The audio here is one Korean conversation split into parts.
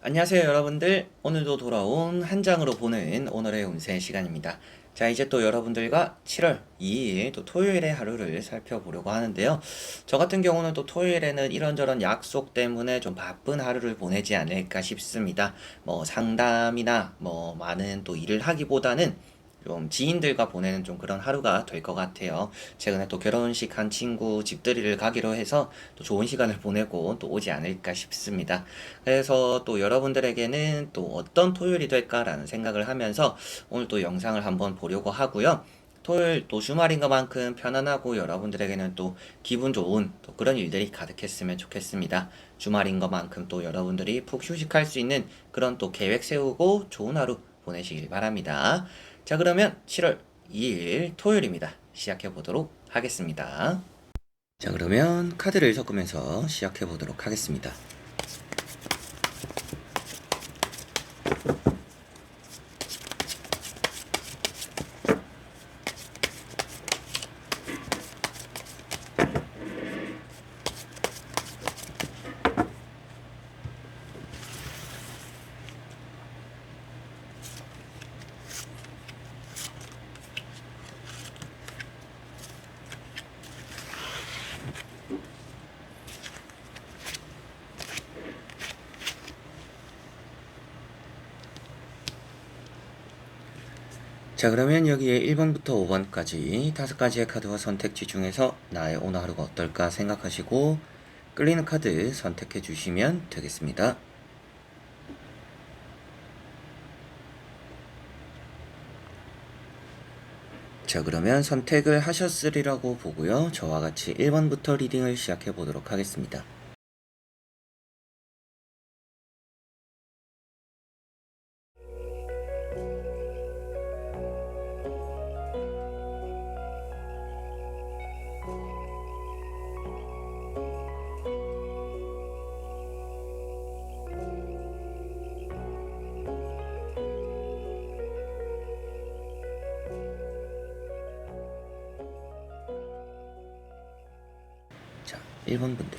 안녕하세요 여러분들. 오늘도 돌아온 한 장으로 보는 오늘의 운세 시간입니다. 자, 이제 또 여러분들과 7월 2일 또 토요일의 하루를 살펴보려고 하는데요. 저 같은 경우는 또 토요일에는 이런저런 약속 때문에 좀 바쁜 하루를 보내지 않을까 싶습니다. 뭐 상담이나 뭐 많은 또 일을 하기보다는 좀 지인들과 보내는 좀 그런 하루가 될 것 같아요. 최근에 또 결혼식 한 친구 집들이를 가기로 해서 또 좋은 시간을 보내고 또 오지 않을까 싶습니다. 그래서 또 여러분들에게는 또 어떤 토요일이 될까라는 생각을 하면서 오늘 또 영상을 한번 보려고 하고요. 토요일 또 주말인 것만큼 편안하고 여러분들에게는 또 기분 좋은 또 그런 일들이 가득했으면 좋겠습니다. 주말인 것만큼 또 여러분들이 푹 휴식할 수 있는 그런 또 계획 세우고 좋은 하루 보내시길 바랍니다. 자, 그러면 7월 2일 토요일입니다. 시작해 보도록 하겠습니다. 자, 그러면 카드를 섞으면서 시작해 보도록 하겠습니다. 자, 그러면 여기에 1번부터 5번까지 5가지의 카드와 선택지 중에서 나의 오늘 하루가 어떨까 생각하시고 끌리는 카드 선택해 주시면 되겠습니다. 자, 그러면 선택을 하셨으리라고 보고요. 저와 같이 1번부터 리딩을 시작해 보도록 하겠습니다. 자, 1번 분들.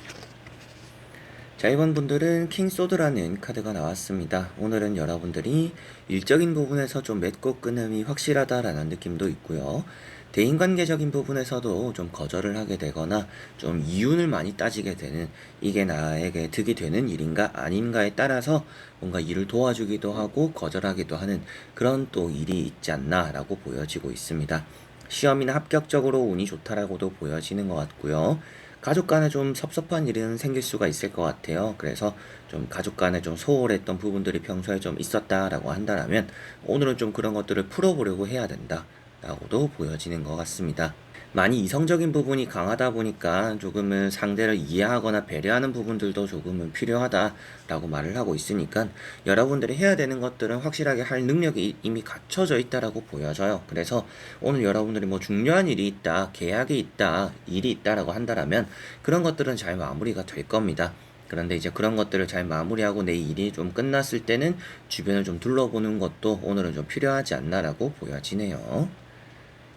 자, 1번 분들은 킹소드라는 카드가 나왔습니다. 오늘은 여러분들이 일적인 부분에서 좀 맺고 끊음이 확실하다라는 느낌도 있고요. 대인관계적인 부분에서도 좀 거절을 하게 되거나 좀 이윤을 많이 따지게 되는, 이게 나에게 득이 되는 일인가 아닌가에 따라서 뭔가 일을 도와주기도 하고 거절하기도 하는 그런 또 일이 있지 않나라고 보여지고 있습니다. 시험이나 합격적으로 운이 좋다라고도 보여지는 것 같고요. 가족 간에 좀 섭섭한 일은 생길 수가 있을 것 같아요. 그래서 좀 가족 간에 좀 소홀했던 부분들이 평소에 좀 있었다라고 한다면 오늘은 좀 그런 것들을 풀어보려고 해야 된다라고도 보여지는 것 같습니다. 많이 이성적인 부분이 강하다 보니까 조금은 상대를 이해하거나 배려하는 부분들도 조금은 필요하다라고 말을 하고 있으니까 여러분들이 해야 되는 것들은 확실하게 할 능력이 이미 갖춰져 있다라고 보여져요. 그래서 오늘 여러분들이 뭐 중요한 일이 있다, 계약이 있다, 일이 있다라고 한다면 그런 것들은 잘 마무리가 될 겁니다. 그런데 이제 그런 것들을 잘 마무리하고 내 일이 좀 끝났을 때는 주변을 좀 둘러보는 것도 오늘은 좀 필요하지 않나라고 보여지네요.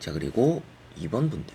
자, 그리고 2번 분들.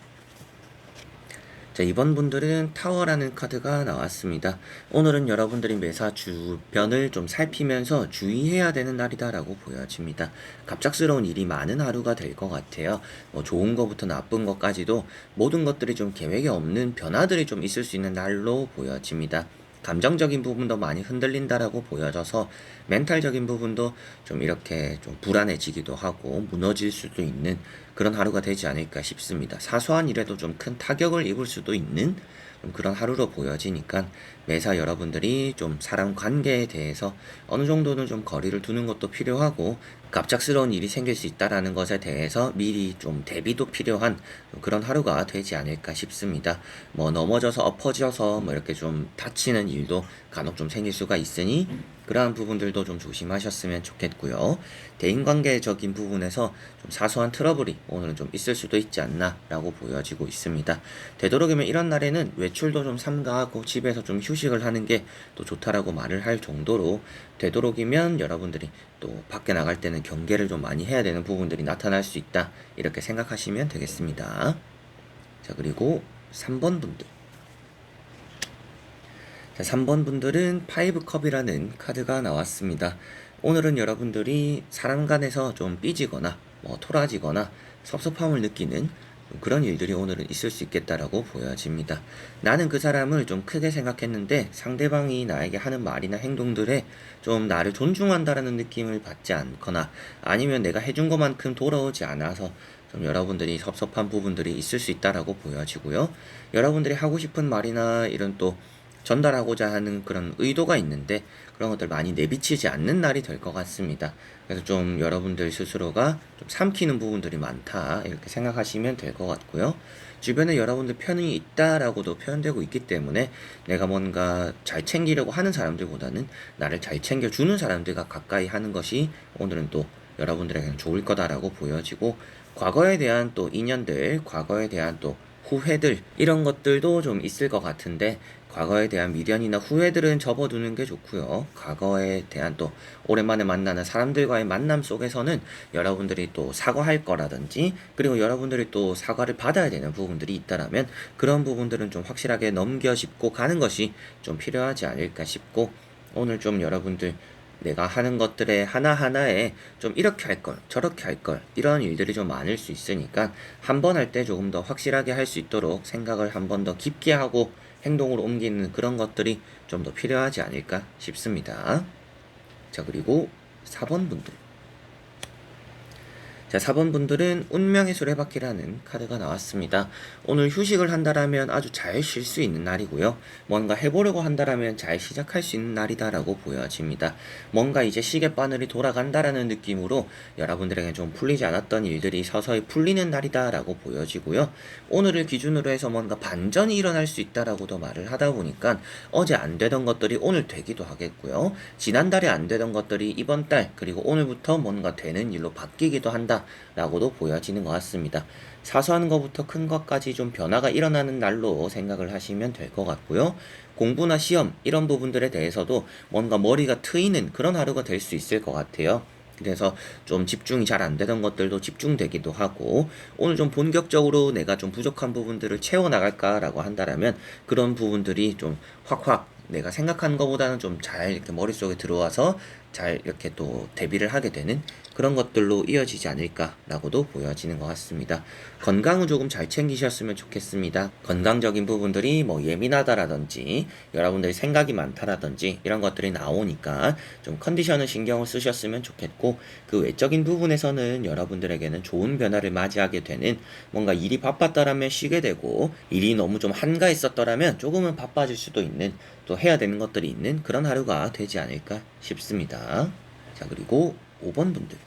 자, 2번 분들은 타워라는 카드가 나왔습니다. 오늘은 여러분들이 매사 주변을 좀 살피면서 주의해야 되는 날이다라고 보여집니다. 갑작스러운 일이 많은 하루가 될 것 같아요. 뭐 좋은 것부터 나쁜 것까지도 모든 것들이 좀 계획에 없는 변화들이 좀 있을 수 있는 날로 보여집니다. 감정적인 부분도 많이 흔들린다라고 보여져서 멘탈적인 부분도 좀 이렇게 좀 불안해지기도 하고 무너질 수도 있는 그런 하루가 되지 않을까 싶습니다. 사소한 일에도 좀 큰 타격을 입을 수도 있는 좀 그런 하루로 보여지니까 매사 여러분들이 좀 사람 관계에 대해서 어느 정도는 좀 거리를 두는 것도 필요하고 갑작스러운 일이 생길 수 있다라는 것에 대해서 미리 좀 대비도 필요한 그런 하루가 되지 않을까 싶습니다. 뭐 넘어져서 엎어져서 뭐 이렇게 좀 다치는 일도 간혹 좀 생길 수가 있으니 그러한 부분들도 좀 조심하셨으면 좋겠고요. 대인관계적인 부분에서 좀 사소한 트러블이 오늘은 좀 있을 수도 있지 않나라고 보여지고 있습니다. 되도록이면 이런 날에는 외출도 좀 삼가하고 집에서 좀 휴식을 하는 게 또 좋다라고 말을 할 정도로 되도록이면 여러분들이 또 밖에 나갈 때는 경계를 좀 많이 해야 되는 부분들이 나타날 수 있다. 이렇게 생각하시면 되겠습니다. 자, 그리고 3번 분들. 자, 3번 분들은 파이브 컵이라는 카드가 나왔습니다. 오늘은 여러분들이 사람 간에서 좀 삐지거나 토라지거나 섭섭함을 느끼는 그런 일들이 오늘은 있을 수 있겠다라고 보여집니다. 나는 그 사람을 좀 크게 생각했는데 상대방이 나에게 하는 말이나 행동들에 좀 나를 존중한다라는 느낌을 받지 않거나 아니면 내가 해준 것만큼 돌아오지 않아서 좀 여러분들이 섭섭한 부분들이 있을 수 있다라고 보여지고요. 여러분들이 하고 싶은 말이나 이런 또 전달하고자 하는 그런 의도가 있는데 그런 것들 많이 내비치지 않는 날이 될 것 같습니다. 그래서 좀 여러분들 스스로가 좀 삼키는 부분들이 많다 이렇게 생각하시면 될 것 같고요. 주변에 여러분들 편이 있다라고도 표현되고 있기 때문에 내가 뭔가 잘 챙기려고 하는 사람들보다는 나를 잘 챙겨주는 사람들과 가까이 하는 것이 오늘은 또 여러분들에게는 좋을 거다라고 보여지고 과거에 대한 또 인연들, 과거에 대한 또 후회들 이런 것들도 좀 있을 것 같은데 과거에 대한 미련이나 후회들은 접어두는 게 좋고요. 과거에 대한 또 오랜만에 만나는 사람들과의 만남 속에서는 여러분들이 또 사과할 거라든지 그리고 여러분들이 또 사과를 받아야 되는 부분들이 있다라면 그런 부분들은 좀 확실하게 넘겨짚고 가는 것이 좀 필요하지 않을까 싶고 오늘 좀 여러분들 내가 하는 것들의 하나하나에 좀 이렇게 할 걸, 저렇게 할 걸, 이런 일들이 좀 많을 수 있으니까 한 번 할 때 조금 더 확실하게 할 수 있도록 생각을 한 번 더 깊게 하고 행동으로 옮기는 그런 것들이 좀 더 필요하지 않을까 싶습니다. 자, 그리고 4번 분들. 자, 4번 분들은 운명의 수레바퀴라는 카드가 나왔습니다. 오늘 휴식을 한다라면 아주 잘 쉴 수 있는 날이고요. 뭔가 해보려고 한다라면 잘 시작할 수 있는 날이다라고 보여집니다. 뭔가 이제 시계바늘이 돌아간다라는 느낌으로 여러분들에게 좀 풀리지 않았던 일들이 서서히 풀리는 날이다라고 보여지고요. 오늘을 기준으로 해서 뭔가 반전이 일어날 수 있다라고도 말을 하다 보니까 어제 안 되던 것들이 오늘 되기도 하겠고요. 지난달에 안 되던 것들이 이번 달 그리고 오늘부터 뭔가 되는 일로 바뀌기도 한다. 라고도 보여지는 것 같습니다. 사소한 것부터 큰 것까지 좀 변화가 일어나는 날로 생각을 하시면 될 것 같고요. 공부나 시험 이런 부분들에 대해서도 뭔가 머리가 트이는 그런 하루가 될 수 있을 것 같아요. 그래서 좀 집중이 잘 안 되던 것들도 집중되기도 하고 오늘 좀 본격적으로 내가 좀 부족한 부분들을 채워나갈까라고 한다라면 그런 부분들이 좀 확확 내가 생각한 것보다는 좀 잘 이렇게 머릿속에 들어와서 잘 이렇게 또 대비를 하게 되는 그런 것들로 이어지지 않을까라고도 보여지는 것 같습니다. 건강을 조금 잘 챙기셨으면 좋겠습니다. 건강적인 부분들이 예민하다라든지 여러분들이 생각이 많다라든지 이런 것들이 나오니까 좀 컨디션을 신경을 쓰셨으면 좋겠고 그 외적인 부분에서는 여러분들에게는 좋은 변화를 맞이하게 되는 뭔가 일이 바빴더라면 쉬게 되고 일이 너무 좀 한가했었더라면 조금은 바빠질 수도 있는 또 해야 되는 것들이 있는 그런 하루가 되지 않을까 싶습니다. 자, 그리고 5번 분들.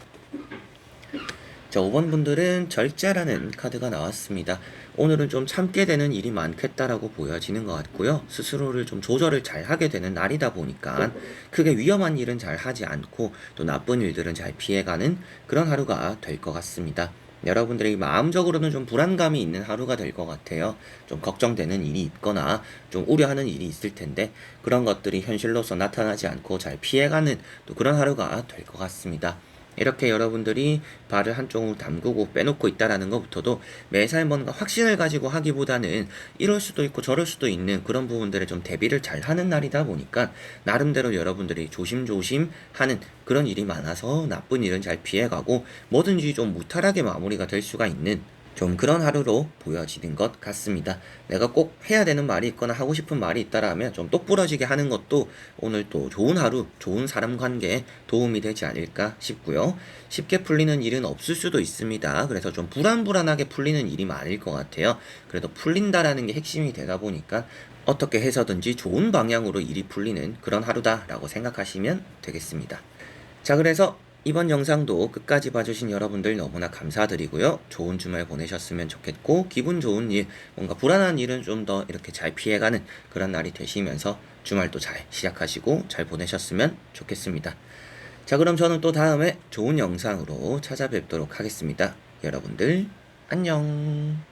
자, 5번 분들은 절제라는 카드가 나왔습니다. 오늘은 좀 참게 되는 일이 많겠다라고 보여지는 것 같고요. 스스로를 좀 조절을 잘 하게 되는 날이다 보니까 크게 위험한 일은 잘 하지 않고 또 나쁜 일들은 잘 피해가는 그런 하루가 될 것 같습니다. 여러분들이 마음적으로는 좀 불안감이 있는 하루가 될 것 같아요. 좀 걱정되는 일이 있거나 좀 우려하는 일이 있을 텐데 그런 것들이 현실로서 나타나지 않고 잘 피해가는 또 그런 하루가 될 것 같습니다. 이렇게 여러분들이 발을 한쪽으로 담그고 빼놓고 있다라는 것부터도 매사에 뭔가 확신을 가지고 하기보다는 이럴 수도 있고 저럴 수도 있는 그런 부분들에 좀 대비를 잘 하는 날이다 보니까 나름대로 여러분들이 조심조심 하는 그런 일이 많아서 나쁜 일은 잘 피해가고 뭐든지 좀 무탈하게 마무리가 될 수가 있는 좀 그런 하루로 보여지는 것 같습니다. 내가 꼭 해야 되는 말이 있거나 하고 싶은 말이 있다라면 좀 똑부러지게 하는 것도 오늘 또 좋은 하루, 좋은 사람 관계에 도움이 되지 않을까 싶고요. 쉽게 풀리는 일은 없을 수도 있습니다. 그래서 좀 불안불안하게 풀리는 일이 많을 것 같아요. 그래도 풀린다라는 게 핵심이 되다 보니까 어떻게 해서든지 좋은 방향으로 일이 풀리는 그런 하루다라고 생각하시면 되겠습니다. 자, 그래서 이번 영상도 끝까지 봐주신 여러분들 너무나 감사드리고요. 좋은 주말 보내셨으면 좋겠고 기분 좋은 일, 뭔가 불안한 일은 좀 더 이렇게 잘 피해가는 그런 날이 되시면서 주말도 잘 시작하시고 잘 보내셨으면 좋겠습니다. 자, 그럼 저는 또 다음에 좋은 영상으로 찾아뵙도록 하겠습니다. 여러분들 안녕.